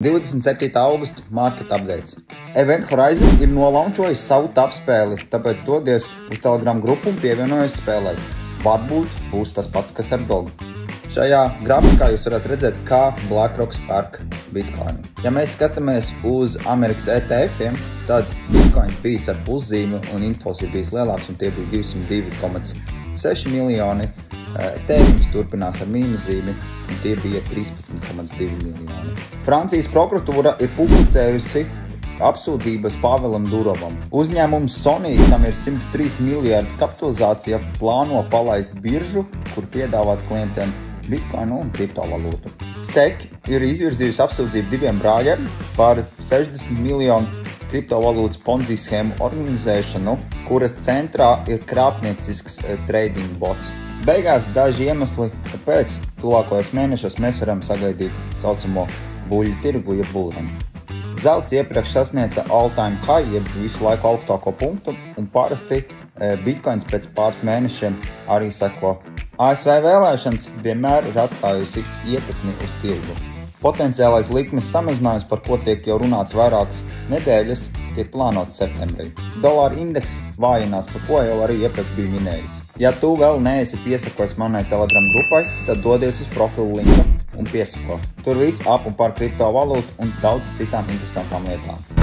27. augusta market updates. Event Horizon ir nolaunčojis savu tapspēli, tāpēc dodies uz Telegram grupu un pievienojies spēlēt. Varbūt būs tas pats, kas ar dogu. Šajā grafikā jūs varat redzēt, kā BlackRock pērk Bitcoin. Ja mēs skatāmies uz Amerikas ETF-iem, tad Bitcoins bijis ar pluszīmi un infos ir bijis lielāks, un tie bija 202,6 miljoni. Ethereum turpinās ar mīnuszīmi, un tie bija 13,2 miljoni. Francijas prokuratūra ir publicējusi apsūdzības Pavelam Durovam. Uzņēmums Sony, kam ir 103 miljardu kapitalizācija, plāno palaist biržu, kur piedāvāt klientiem Bitcoinu un kriptovalūtu. SEC ir izvirzījusi apsūdzību diviem brāļiem par 60 miljonu kriptovalūtas Ponzi schēmu organizēšanu, kuras centrā ir krāpniecisks trading bots. Beigās daži iemesli, kāpēc tuvākajos mēnešos mēs varam sagaidīt saucamo buļļu tirgu, jeb bullrunu. Zelts iepriekš sasniedza all-time high, jeb visu laiku augstāko punktu, un parasti Bitcoins pēc pāris mēnešiem arī seko. ASV vēlēšanas vienmēr ir atstājusi ietekmi uz tirgu. Potenciālais likmes samazinājums, par ko tiek jau runāts vairākas nedēļas, tiek plānots septembrī. Dolāra indeks vājinās, par ko jau arī iepriekš bija minējis. Ja tu vēl neesi piesakojis manai Telegram grupai, tad dodies uz profilu linku un piesako. Tur viss ap un par kriptovalūtu un daudz citām interesantām lietām.